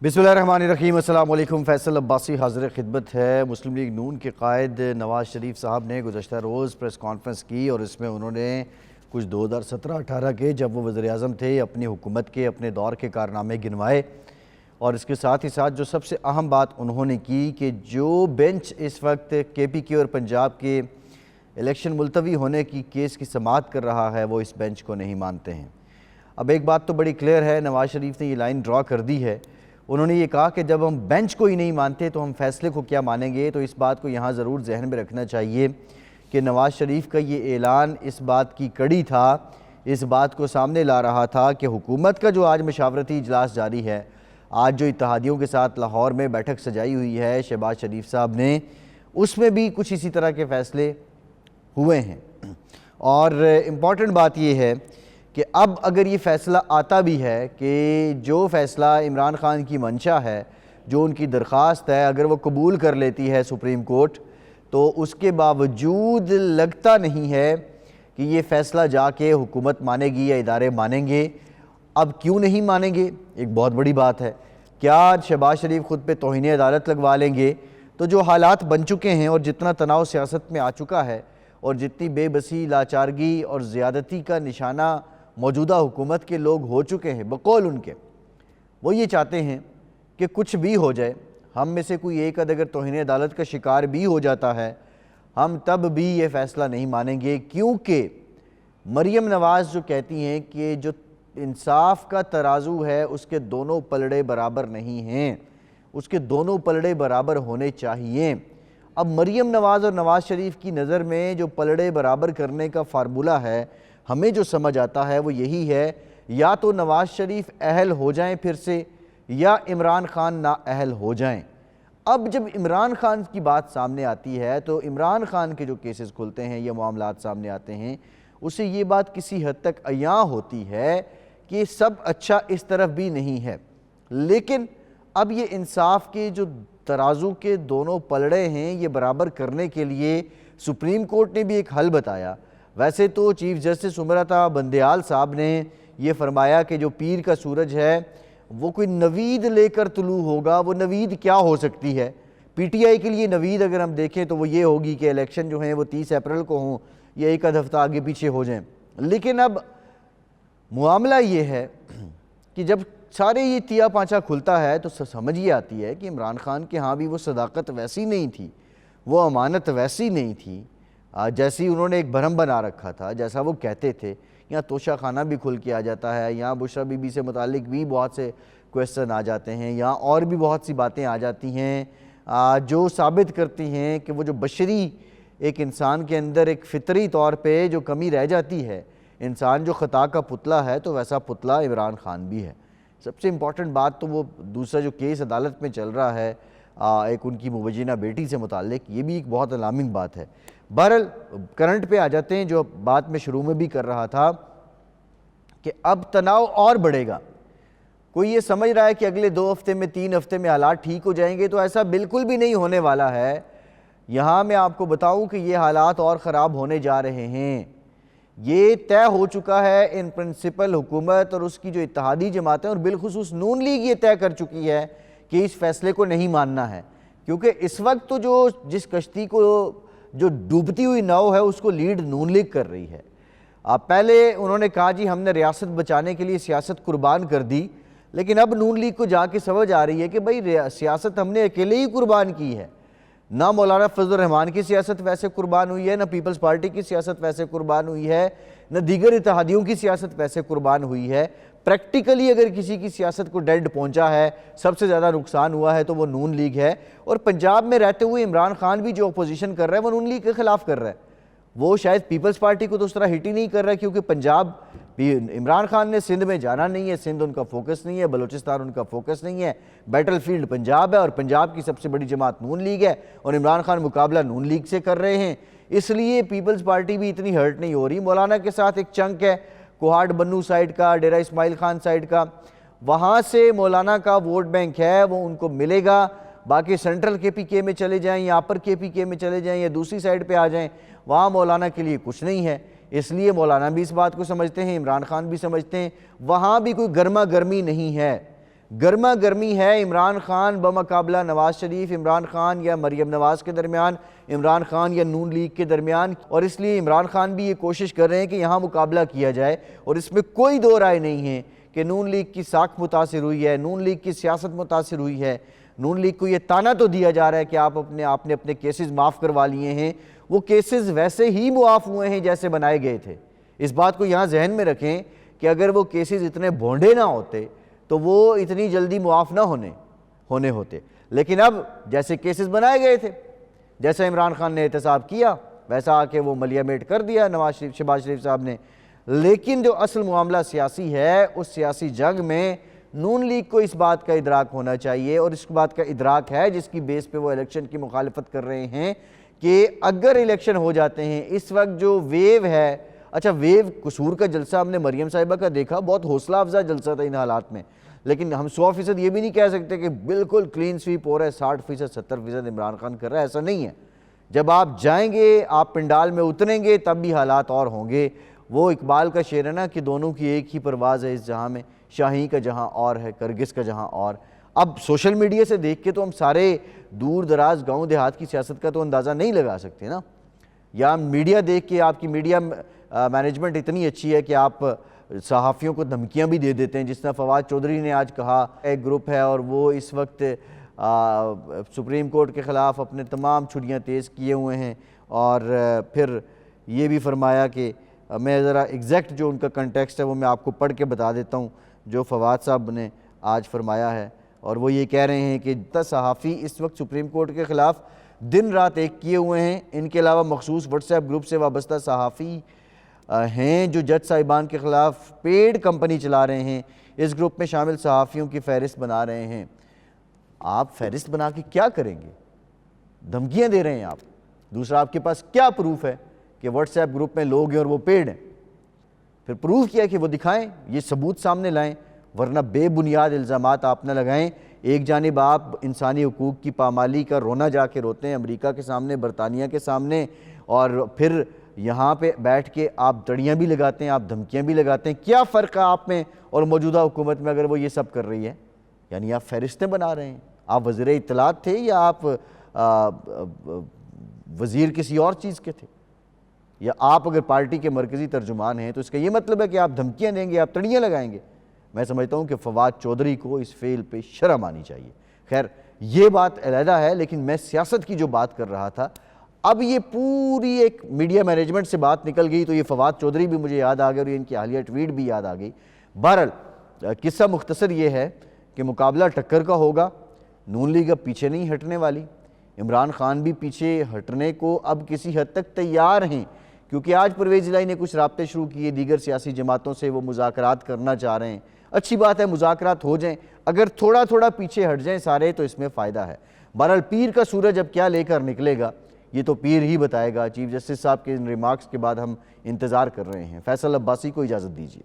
बिस्मिल्लाहिर्रहमानिर्रहीम। अस्सलाम वालेकुम। फैसल अब्बासी हाज़िर खिदमत है। मुस्लिम लीग नून के कायद नवाज़ शरीफ साहब ने गुज़श्ता रोज़ प्रेस कॉन्फ्रेंस की और इसमें उन्होंने कुछ 2017-18 के जब वो वज़ीर-ए-आज़म थे अपनी हुकूमत के अपने दौर के कारनामे गिनवाए और इसके साथ ही साथ जो सबसे अहम बात उन्होंने की कि जो बेंच इस वक्त KPK और पंजाब के इलेक्शन मुलतवी होने की केस की समाअत कर रहा है वो इस बेंच को नहीं मानते हैं। अब एक बात तो बड़ी क्लियर है, नवाज़ शरीफ ने ये लाइन ड्रा कर दी है। उन्होंने ये कहा कि जब हम बेंच को ही नहीं मानते तो हम फैसले को क्या मानेंगे। तो इस बात को यहाँ ज़रूर जहन में रखना चाहिए कि नवाज़ शरीफ का ये ऐलान इस बात की कड़ी था, इस बात को सामने ला रहा था कि हुकूमत का जो आज मशावरती इजलास जारी है, आज जो इत्तेहादियों के साथ लाहौर में बैठक सजाई हुई है शहबाज शरीफ साहब ने, उसमें भी कुछ इसी तरह के फ़ैसले हुए हैं। और इम्पॉर्टेंट बात यह है कि अब अगर ये फ़ैसला आता भी है कि जो फ़ैसला इमरान ख़ान की मंशा है, जो उनकी दरख्वास्त है, अगर वो कबूल कर लेती है सुप्रीम कोर्ट, तो उसके बावजूद लगता नहीं है कि ये फ़ैसला जाके हुकूमत मानेगी या इदारे मानेंगे। अब क्यों नहीं मानेंगे, एक बहुत बड़ी बात है। क्या शहबाज शरीफ ख़ुद पे तौहीन अदालत लगवा लेंगे? तो जो हालात बन चुके हैं और जितना तनाव सियासत में आ चुका है और जितनी बेबसी, लाचारगी और ज़्यादती का निशाना मौजूदा हुकूमत के लोग हो चुके हैं, बकौल उनके, वो ये चाहते हैं कि कुछ भी हो जाए, हम में से कोई एक अगर तौहीन अदालत का शिकार भी हो जाता है, हम तब भी ये फ़ैसला नहीं मानेंगे। क्योंकि मरीम नवाज़ जो कहती हैं कि जो इंसाफ का तराजू है उसके दोनों पलड़े बराबर नहीं हैं, उसके दोनों पलड़े बराबर होने चाहिए। अब मरीम नवाज़ और नवाज़ शरीफ की नज़र में जो पलड़े बराबर करने का फार्मूला है, हमें जो समझ आता है वो यही है, या तो नवाज़ शरीफ अहल हो जाएं फिर से, या इमरान ख़ान नाअहल हो जाएं। अब जब इमरान ख़ान की बात सामने आती है तो इमरान ख़ान के जो केसेस खुलते हैं, ये मामलात सामने आते हैं, उससे ये बात किसी हद तक अयां होती है कि सब अच्छा इस तरफ भी नहीं है। लेकिन अब ये इंसाफ के जो तराजू के दोनों पलड़े हैं, ये बराबर करने के लिए सुप्रीम कोर्ट ने भी एक हल बताया। वैसे तो चीफ जस्टिस उमरता बंदयाल साहब ने ये फरमाया कि जो पीर का सूरज है वो कोई नवीद लेकर तुलू होगा। वो नवीद क्या हो सकती है? PTI के लिए नवीद अगर हम देखें तो वो ये होगी कि इलेक्शन जो हैं वो 30 अप्रैल को हों या एक आध हफ्ता आगे पीछे हो जाएं। लेकिन अब मामला ये है कि जब सारे ये तिया पाँचा खुलता है तो समझ ये आती है कि इमरान ख़ान के यहाँ भी वो सदाकत वैसी नहीं थी, वो अमानत वैसी नहीं थी जैसी उन्होंने एक भरम बना रखा था, जैसा वो कहते थे। यहाँ तोशा खाना भी खुल के आ जाता है, यहाँ बुशरा बीबी से मुतालिक भी बहुत से क्वेश्चन आ जाते हैं, यहाँ और भी बहुत सी बातें आ जाती हैं जो साबित करती हैं कि वो जो बशरी एक इंसान के अंदर एक फितरी तौर पे जो कमी रह जाती है, इंसान जो ख़ता का पुतला है तो वैसा पुतला इमरान ख़ान भी है। सबसे इम्पॉर्टेंट बात तो वो दूसरा जो केस अदालत में चल रहा है एक उनकी मुवज्जिना बेटी से मुतालिक, ये भी एक बहुत अलार्मिंग बात है। बहरहाल करंट पे आ जाते हैं, जो बात मैं शुरू में भी कर रहा था कि अब तनाव और बढ़ेगा। कोई ये समझ रहा है कि अगले 2 हफ्ते में 3 हफ्ते में हालात ठीक हो जाएंगे, तो ऐसा बिल्कुल भी नहीं होने वाला है। यहाँ मैं आपको बताऊं कि ये हालात और ख़राब होने जा रहे हैं। ये तय हो चुका है इन प्रिंसिपल हुकूमत और उसकी जो इत्तेहादी जमातें और बिलखुसूस नून लीग ये तय कर चुकी है कि इस फैसले को नहीं मानना है। क्योंकि इस वक्त तो जो जिस कश्ती को जो डूबती हुई नाव है उसको लीड नून लीग कर रही है। पहले उन्होंने कहा जी हमने रियासत बचाने के लिए सियासत कुर्बान कर दी, लेकिन अब नून लीग को जाके समझ आ रही है कि भाई सियासत हमने अकेले ही कुर्बान की है। ना मौलाना फजल रहमान की सियासत वैसे कुर्बान हुई है, ना पीपल्स पार्टी की सियासत वैसे कुर्बान हुई है, ना दीगर इत्तेहादियों की सियासत वैसे कुर्बान हुई है। प्रैक्टिकली अगर किसी की सियासत को डेड पहुंचा है, सबसे ज़्यादा नुकसान हुआ है तो वो नून लीग है। और पंजाब में रहते हुए इमरान ख़ान भी जो अपोजिशन कर रहा है वो नून लीग के ख़िलाफ़ कर रहा है। वो शायद पीपल्स पार्टी को तो उस तरह हिट ही नहीं कर रहा है, क्योंकि पंजाब इमरान ख़ान ने सिंध में जाना नहीं है, सिंध उनका फोकस नहीं है, बलूचिस्तान उनका फोकस नहीं है, बैटल फील्ड पंजाब है और पंजाब की सबसे बड़ी जमात नून लीग है और इमरान ख़ान मुकाबला नून लीग से कर रहे हैं। इसलिए पीपल्स पार्टी भी इतनी हर्ट नहीं हो रही। मौलाना के साथ एक चंक है कोहाट बन्नू साइड का, डेरा इस्माइल खान साइड का, वहाँ से मौलाना का वोट बैंक है वो उनको मिलेगा। बाकी सेंट्रल KPK में चले जाएं या अपर KPK में चले जाएं या दूसरी साइड पे आ जाएं, वहाँ मौलाना के लिए कुछ नहीं है। इसलिए मौलाना भी इस बात को समझते हैं, इमरान ख़ान भी समझते हैं, वहाँ भी कोई गर्मा गर्मी नहीं है। گرما گرمی ہے عمران خان بمقابلہ نواز شریف، عمران خان یا مریم نواز کے درمیان، عمران خان یا نون لیگ کے درمیان، اور اس لیے عمران خان بھی یہ کوشش کر رہے ہیں کہ یہاں مقابلہ کیا جائے، اور اس میں کوئی دو رائے نہیں ہے کہ نون لیگ کی ساکھ متاثر ہوئی ہے، نون لیگ کی سیاست متاثر ہوئی ہے۔ نون لیگ کو یہ تانا تو دیا جا رہا ہے کہ آپ نے اپنے کیسز معاف کروا لیے ہیں، وہ کیسز ویسے ہی معاف ہوئے ہیں جیسے بنائے گئے تھے۔ اس بات کو یہاں ذہن میں رکھیں کہ اگر وہ کیسز اتنے بھونڈے نہ ہوتے تو وہ اتنی جلدی معاف نہ ہونے ہوتے، لیکن اب جیسے کیسز بنائے گئے تھے، جیسا عمران خان نے احتساب کیا ویسا آ کے وہ ملیا میٹ کر دیا شہباز شریف صاحب نے۔ لیکن جو اصل معاملہ سیاسی ہے، اس سیاسی جنگ میں نون لیگ کو اس بات کا ادراک ہونا چاہیے، اور اس بات کا ادراک ہے جس کی بیس پہ وہ الیکشن کی مخالفت کر رہے ہیں، کہ اگر الیکشن ہو جاتے ہیں اس وقت جو ویو ہے، اچھا ویو قصور کا جلسہ ہم نے مریم صاحبہ کا دیکھا، بہت حوصلہ افزا جلسہ تھا ان حالات میں، لیکن ہم 100% یہ بھی نہیں کہہ سکتے کہ بالکل کلین سویپ ہو رہا ہے، 60% 70% عمران خان کر رہا ہے، ایسا نہیں ہے۔ جب آپ جائیں گے، آپ پنڈال میں اتریں گے، تب بھی حالات اور ہوں گے۔ وہ اقبال کا شعر ہے نا کہ دونوں کی ایک ہی پرواز ہے اس جہاں میں، شاہی کا جہاں اور ہے، کرگس کا جہاں اور۔ اب سوشل میڈیا سے دیکھ کے تو ہم سارے دور دراز گاؤں دیہات کی سیاست کا تو اندازہ نہیں لگا سکتے نا، یا میڈیا دیکھ کے آپ کی میڈیا مینجمنٹ اتنی اچھی ہے کہ آپ صحافیوں کو دھمکیاں بھی دے دیتے ہیں، جس طرح فواد چودھری نے آج کہا ایک گروپ ہے اور وہ اس وقت سپریم کورٹ کے خلاف اپنے تمام چھڑیاں تیز کیے ہوئے ہیں، اور پھر یہ بھی فرمایا کہ میں ذرا ایگزیکٹ جو ان کا کنٹیکسٹ ہے وہ میں آپ کو پڑھ کے بتا دیتا ہوں جو فواد صاحب نے آج فرمایا ہے، اور وہ یہ کہہ رہے ہیں کہ صحافی اس وقت سپریم کورٹ کے خلاف دن رات ایک کیے ہوئے ہیں، ان کے علاوہ مخصوص واٹس ایپ گروپ سے وابستہ صحافی ہیں جو جج صاحبان کے خلاف پیڈ کمپنی چلا رہے ہیں، اس گروپ میں شامل صحافیوں کی فہرست بنا رہے ہیں۔ آپ فہرست بنا کے کیا کریں گے؟ دھمکیاں دے رہے ہیں آپ۔ دوسرا، آپ کے پاس کیا پروف ہے کہ واٹس ایپ گروپ میں لوگ ہیں اور وہ پیڈ ہیں؟ پھر پروف کیا کہ وہ دکھائیں، یہ ثبوت سامنے لائیں، ورنہ بے بنیاد الزامات آپ نہ لگائیں۔ ایک جانب آپ انسانی حقوق کی پامالی کا رونا جا کے روتے ہیں امریکہ کے سامنے، برطانیہ کے سامنے، اور پھر یہاں پہ بیٹھ کے آپ تڑیاں بھی لگاتے ہیں، آپ دھمکیاں بھی لگاتے ہیں۔ کیا فرق ہے آپ میں اور موجودہ حکومت میں اگر وہ یہ سب کر رہی ہے؟ یعنی آپ فہرستیں بنا رہے ہیں۔ آپ وزیر اطلاعات تھے یا آپ وزیر کسی اور چیز کے تھے؟ یا آپ اگر پارٹی کے مرکزی ترجمان ہیں تو اس کا یہ مطلب ہے کہ آپ دھمکیاں دیں گے، آپ تڑیاں لگائیں گے؟ میں سمجھتا ہوں کہ فواد چودھری کو اس فعل پہ شرم آنی چاہیے۔ خیر، یہ بات علیحدہ ہے، لیکن میں سیاست کی جو بات کر رہا تھا، اب یہ پوری ایک میڈیا مینجمنٹ سے بات نکل گئی تو یہ فواد چودھری بھی مجھے یاد آ گیا اور ان کی حالیہ ٹویٹ بھی یاد آ گئی۔ بہرحال قصہ مختصر یہ ہے کہ مقابلہ ٹکر کا ہوگا، نون لیگ اب پیچھے نہیں ہٹنے والی، عمران خان بھی پیچھے ہٹنے کو اب کسی حد تک تیار ہیں، کیونکہ آج پرویز الہی نے کچھ رابطے شروع کیے دیگر سیاسی جماعتوں سے، وہ مذاکرات کرنا چاہ رہے ہیں۔ اچھی بات ہے، مذاکرات ہو جائیں، اگر تھوڑا تھوڑا پیچھے ہٹ جائیں سارے تو اس میں فائدہ ہے۔ بہرحال پیر کا سورج اب کیا لے کر نکلے گا یہ تو پیر ہی بتائے گا۔ چیف جسٹس صاحب کے ان ریمارکس کے بعد ہم انتظار کر رہے ہیں۔ فیصل عباسی کو اجازت دیجیے۔